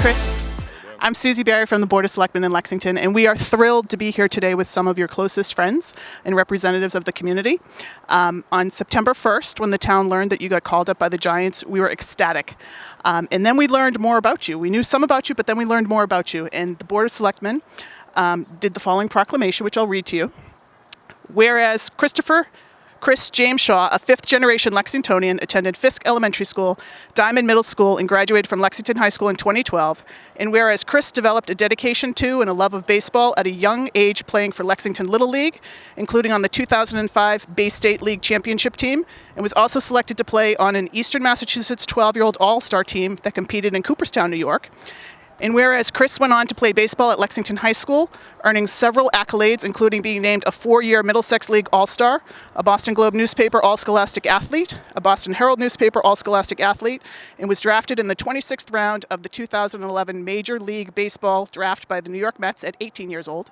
Chris. I'm Susie Barry from the Board of Selectmen in Lexington, and we are thrilled to be here today with some of your closest friends and representatives of the community. On September 1st, when the town learned that you got called up by the Giants, we were ecstatic. And then we learned more about you. We knew some about you, but then we learned more about you. And the Board of Selectmen did the following proclamation, which I'll read to you. Whereas Chris James Shaw, a fifth-generation Lexingtonian, attended Fisk Elementary School, Diamond Middle School, and graduated from Lexington High School in 2012. And whereas Chris developed a dedication to and a love of baseball at a young age playing for Lexington Little League, including on the 2005 Bay State League Championship team, and was also selected to play on an Eastern Massachusetts 12-year-old all-star team that competed in Cooperstown, New York. And whereas Chris went on to play baseball at Lexington High School, earning several accolades, including being named a 4-year Middlesex League All-Star, a Boston Globe newspaper All-Scholastic Athlete, a Boston Herald newspaper All-Scholastic Athlete, and was drafted in the 26th round of the 2011 Major League Baseball draft by the New York Mets at 18 years old.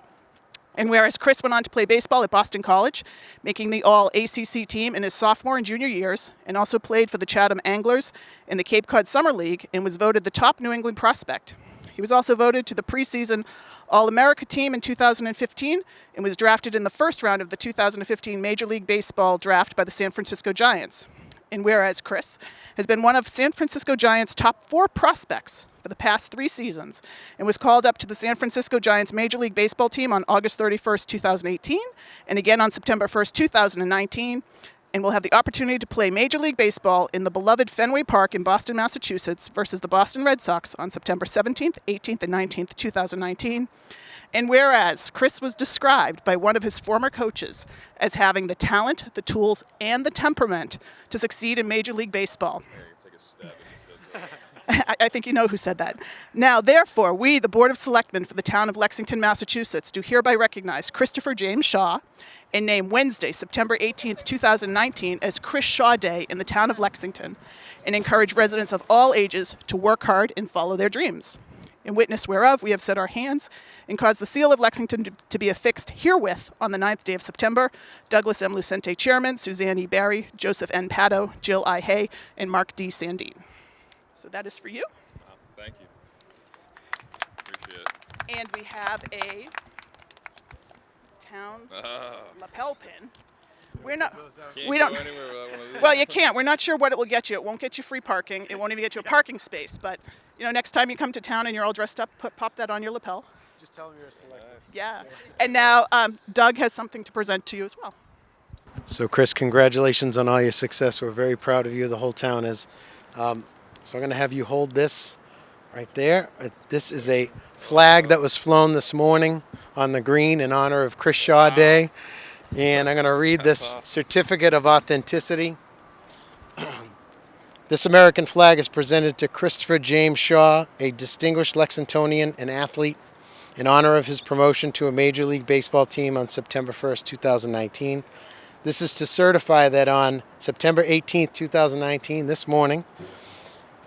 And whereas Chris went on to play baseball at Boston College, making the All-ACC team in his sophomore and junior years, and also played for the Chatham Anglers in the Cape Cod Summer League, and was voted the top New England prospect. He was also voted to the preseason All-America team in 2015 and was drafted in the first round of the 2015 Major League Baseball draft by the San Francisco Giants. And whereas Chris has been one of San Francisco Giants' top 4 prospects for the past 3 seasons and was called up to the San Francisco Giants Major League Baseball team on August 31st, 2018, and again on September 1st, 2019, and will have the opportunity to play Major League Baseball in the beloved Fenway Park in Boston, Massachusetts versus the Boston Red Sox on September 17th, 18th, and 19th, 2019. And whereas Chris was described by one of his former coaches as having the talent, the tools, and the temperament to succeed in Major League Baseball. Take a stab at who said that. I think you know who said that. Now, therefore, we, the Board of Selectmen for the Town of Lexington, Massachusetts, do hereby recognize Christopher James Shaw and name Wednesday, September 18th, 2019 as Chris Shaw Day in the Town of Lexington, and encourage residents of all ages to work hard and follow their dreams. In witness whereof, we have set our hands and caused the seal of Lexington to be affixed herewith on the 9th day of September. Douglas M. Lucente, Chairman, Suzanne E. Barry, Joseph N. Paddo, Jill I. Hay, and Mark D. Sandine. So that is for you. Thank you. Appreciate it. And we have a town lapel pin. We don't. Go anywhere without one of these. Well, you can't. We're not sure what it will get you. It won't get you free parking. It won't even get you a parking space. But next time you come to town and you're all dressed up, pop that on your lapel. Just tell them you're a selectman. Yeah. And now Doug has something to present to you as well. So, Chris, congratulations on all your success. We're very proud of you. The whole town is. So I'm going to have you hold this right there. This is a flag that was flown this morning on the green in honor of Chris Shaw Day. And I'm going to read this certificate of authenticity. This American flag is presented to Christopher James Shaw, a distinguished Lexingtonian and athlete, in honor of his promotion to a Major League Baseball team on September 1st, 2019. This is to certify that on September 18th, 2019, this morning,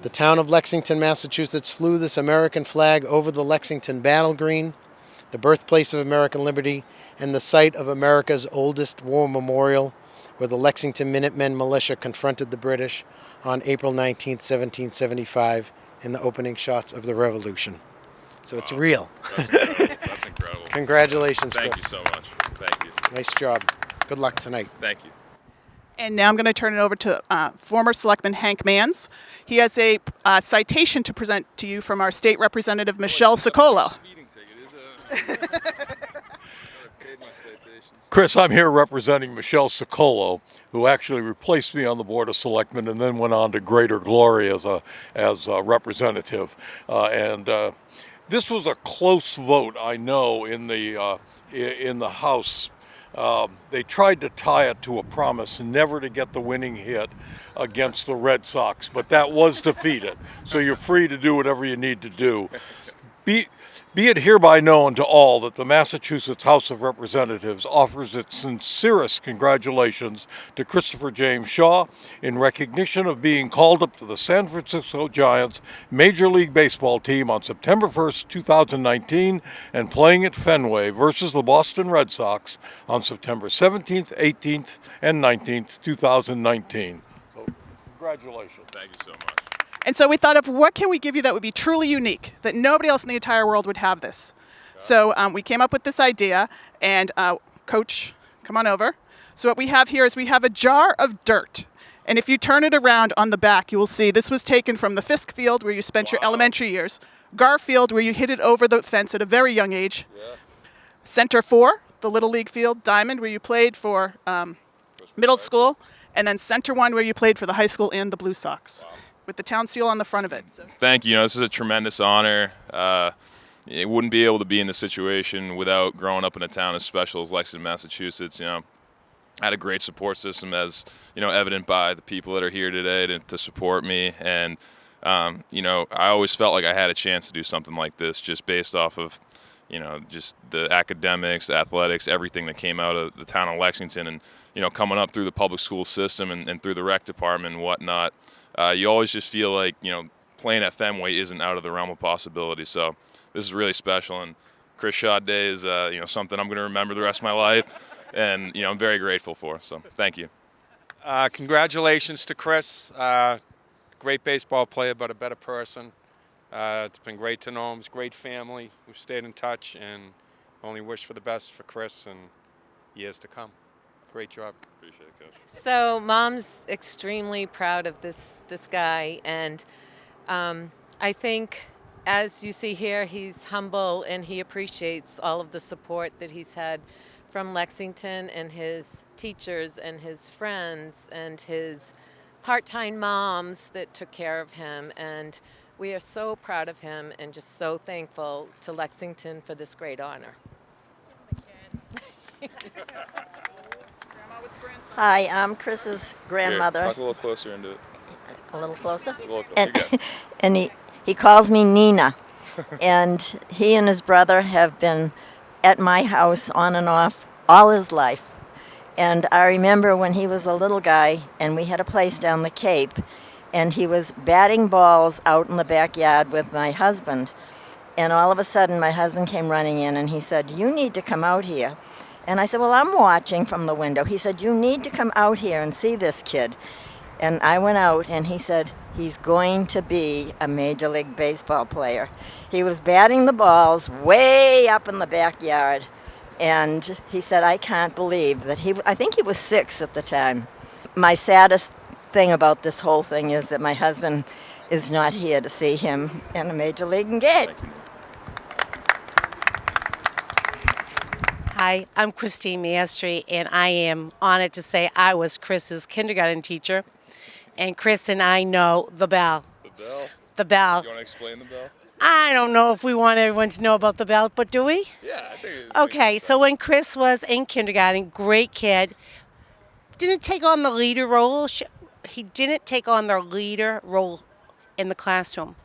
the town of Lexington, Massachusetts flew this American flag over the Lexington Battle Green, the birthplace of American liberty, and the site of America's oldest war memorial, where the Lexington Minutemen militia confronted the British on April 19, 1775, in the opening shots of the Revolution. So it's real. That's incredible. That's incredible. Congratulations, Thank Chris. you so much. Thank you. Nice job. Good luck tonight. Thank you. And now I'm going to turn it over to former Selectman Hank Manns. He has a citation to present to you from our state representative, Michelle Socolo. Speeding ticket is paid my citations. Chris, I'm here representing Michelle Socolo, who actually replaced me on the Board of Selectmen and then went on to greater glory as a representative. This was a close vote, I know, in the House. They tried to tie it to a promise never to get the winning hit against the Red Sox, but that was defeated. So you're free to do whatever you need to do. Be it hereby known to all that the Massachusetts House of Representatives offers its sincerest congratulations to Christopher James Shaw in recognition of being called up to the San Francisco Giants Major League Baseball team on September 1st, 2019, and playing at Fenway versus the Boston Red Sox on September 17th, 18th, and 19th, 2019. So, congratulations. Thank you so much. And so we thought of what can we give you that would be truly unique, that nobody else in the entire world would have this. So we came up with this idea, and Coach, come on over. So what we have here is we have a jar of dirt. And if you turn it around on the back, you will see this was taken from the Fisk Field, where you spent your elementary years, Garfield, where you hit it over the fence at a very young age, Center 4, the Little League field, Diamond, where you played for middle school, and then Center 1, where you played for the high school and the Blue Sox, with the town seal on the front of it. So. Thank you. This is a tremendous honor. It wouldn't be able to be in this situation without growing up in a town as special as Lexington, Massachusetts. I had a great support system, as evident by the people that are here today to support me. And I always felt like I had a chance to do something like this, just based off of just the academics, athletics, everything that came out of the town of Lexington, and coming up through the public school system and through the rec department and whatnot. You always just feel like playing at Fenway isn't out of the realm of possibility. So this is really special, and Chris Shaw Day is something I'm going to remember the rest of my life, and I'm very grateful for. So thank you. Congratulations to Chris. Great baseball player, but a better person. It's been great to know him. He's a great family. We've stayed in touch, and only wish for the best for Chris and years to come. Great job. Appreciate it, Coach. So Mom's extremely proud of this guy, and I think, as you see here, he's humble and he appreciates all of the support that he's had from Lexington and his teachers and his friends and his part-time moms that took care of him. And we are so proud of him and just so thankful to Lexington for this great honor. Hi, I'm Chris's grandmother. Here, talk a little closer into it. A little closer? A little closer. And he calls me Nina. And he and his brother have been at my house on and off all his life. And I remember when he was a little guy and we had a place down the Cape, and he was batting balls out in the backyard with my husband. And all of a sudden my husband came running in and he said, "You need to come out here." And I said, "Well, I'm watching from the window." He said, "You need to come out here and see this kid." And I went out, and he said, "He's going to be a Major League Baseball player." He was batting the balls way up in the backyard, and he said, "I can't believe that I think he was 6 at the time." My saddest thing about this whole thing is that my husband is not here to see him in a Major League game. Hi, I'm Christine Maestri, and I am honored to say I was Chris's kindergarten teacher. And Chris and I know the bell. The bell? The bell. You want to explain the bell? I don't know if we want everyone to know about the bell, but do we? Yeah, I think it Okay, so when Chris was in kindergarten, great kid, didn't take on the leader role. He didn't take on the leader role in the classroom.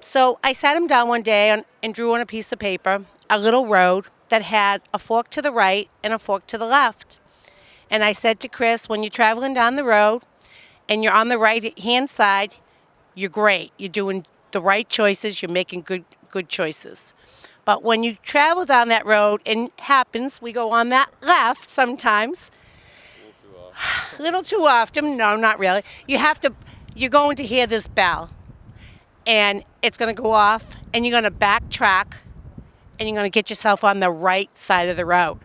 So I sat him down one day and drew on a piece of paper a little road that had a fork to the right and a fork to the left. And I said to Chris, when you're traveling down the road and you're on the right-hand side, you're great. You're doing the right choices. You're making good choices. But when you travel down that road, and it happens, we go on that left sometimes. A little too often. No, not really. You're going to hear this bell. And it's going to go off, and you're going to backtrack, and you're going to get yourself on the right side of the road.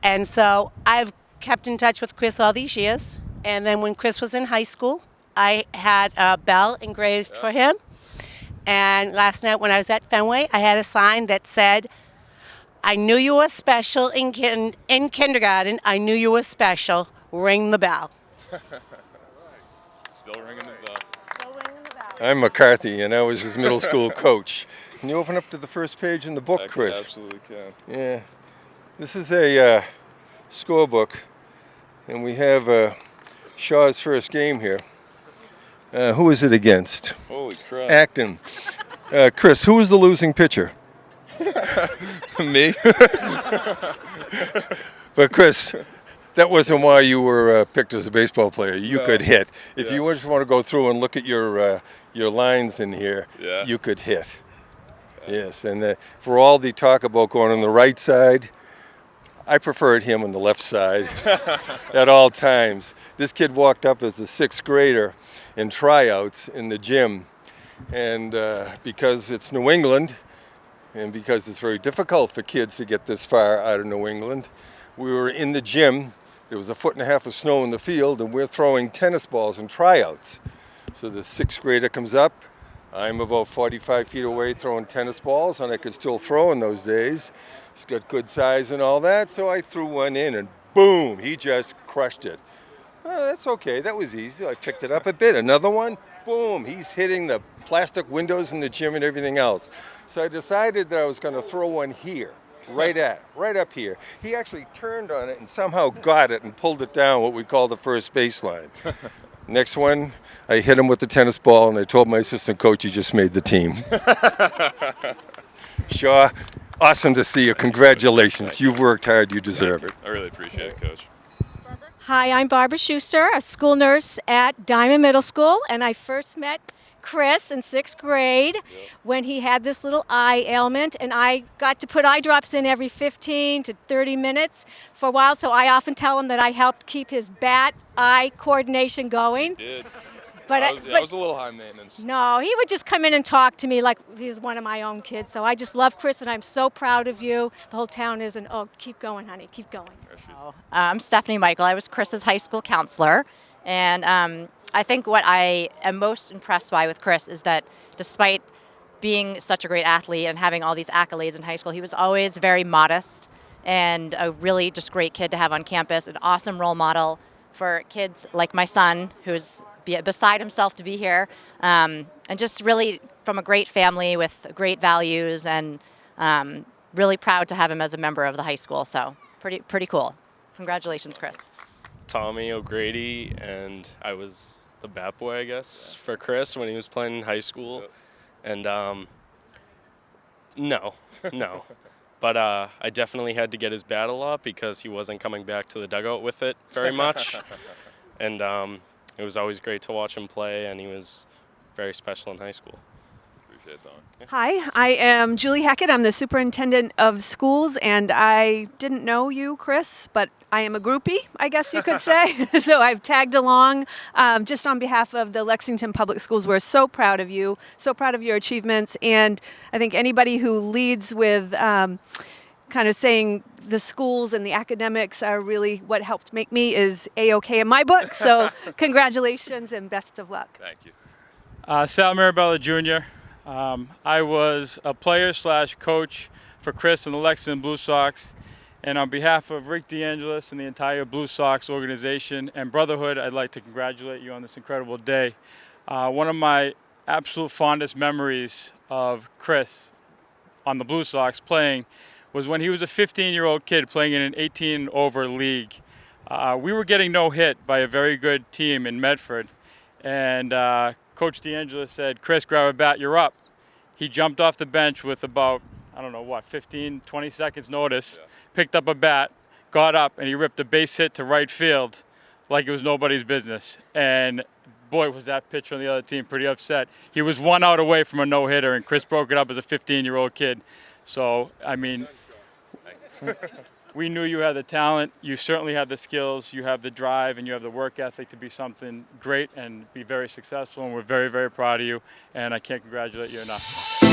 And so I've kept in touch with Chris all these years. And then when Chris was in high school, I had a bell engraved for him. And last night when I was at Fenway, I had a sign that said, "I knew you were special in kindergarten. I knew you were special. Ring the bell." Still ringing the bell. Still ringing the bell. I'm McCarthy, and I was his middle school coach. Can you open up to the first page in the book, Chris? Absolutely can. Yeah. This is a scorebook, and we have Shaw's first game here. Who was it against? Holy crap. Acton. Chris, who was the losing pitcher? Me? But Chris, that wasn't why you were picked as a baseball player. You could hit. If you just want to go through and look at your lines in here, you could hit. Yes, and for all the talk about going on the right side, I preferred him on the left side at all times. This kid walked up as a 6th grader in tryouts in the gym. And because it's New England, and because it's very difficult for kids to get this far out of New England, we were in the gym. There was 1.5 feet of snow in the field, and we're throwing tennis balls in tryouts. So the 6th grader comes up. I'm about 45 feet away throwing tennis balls, and I could still throw in those days. He's got good size and all that, so I threw one in, and boom, he just crushed it. Oh, that's okay, that was easy. I picked it up a bit. Another one, boom, he's hitting the plastic windows in the gym and everything else. So I decided that I was going to throw one here, right up here. He actually turned on it and somehow got it and pulled it down, what we call the first baseline. Next one, I hit him with the tennis ball, and I told my assistant coach he just made the team. Shaw, awesome to see you. Congratulations. You've worked hard. You deserve it. I really appreciate it, Coach. Hi, I'm Barbara Schuster, a school nurse at Diamond Middle School, and I first met Chris in 6th grade when he had this little eye ailment, and I got to put eye drops in every 15 to 30 minutes for a while, so I often tell him that I helped keep his bat-eye coordination going. You did. But I was a little high maintenance. no, he would just come in and talk to me like he was one of my own kids. So I just love Chris, and I'm so proud of you. The whole town is, and oh, keep going, honey, keep going. I'm Stephanie Michael. I was Chris's high school counselor, and I think what I am most impressed by with Chris is that despite being such a great athlete and having all these accolades in high school, he was always very modest and a really just great kid to have on campus, an awesome role model for kids like my son, who's beside himself to be here, and just really from a great family with great values, and really proud to have him as a member of the high school. So pretty cool. Congratulations, Chris. Tommy O'Grady, and I was the bat boy, I guess, for Chris when he was playing in high school. And no. But I definitely had to get his bat a lot because he wasn't coming back to the dugout with it very much. And it was always great to watch him play, and he was very special in high school. Appreciate that. Hi, I am Julie Hackett. I'm the superintendent of schools, and I didn't know you, Chris, but I am a groupie, I guess you could say. So I've tagged along just on behalf of the Lexington Public Schools. We're so proud of you, so proud of your achievements, and I think anybody who leads with kind of saying the schools and the academics are really what helped make me is A-OK in my book. So congratulations and best of luck. Thank you. Sal Mirabella Jr. I was a player/coach for Chris and the Lexington Blue Sox. And on behalf of Rick DeAngelis and the entire Blue Sox organization and Brotherhood, I'd like to congratulate you on this incredible day. One of my absolute fondest memories of Chris on the Blue Sox playing was when he was a 15-year-old kid playing in an 18-over league. We were getting no hit by a very good team in Medford. And Coach DeAngelis said, "Chris, grab a bat, you're up." He jumped off the bench with about, 15, 20 seconds notice, picked up a bat, got up, and he ripped a base hit to right field like it was nobody's business. And boy, was that pitcher on the other team pretty upset. He was 1 out away from a no-hitter, and Chris broke it up as a 15-year-old kid. So, we knew you had the talent. You certainly have the skills. You have the drive, and you have the work ethic to be something great and be very successful. And we're very, very proud of you. And I can't congratulate you enough.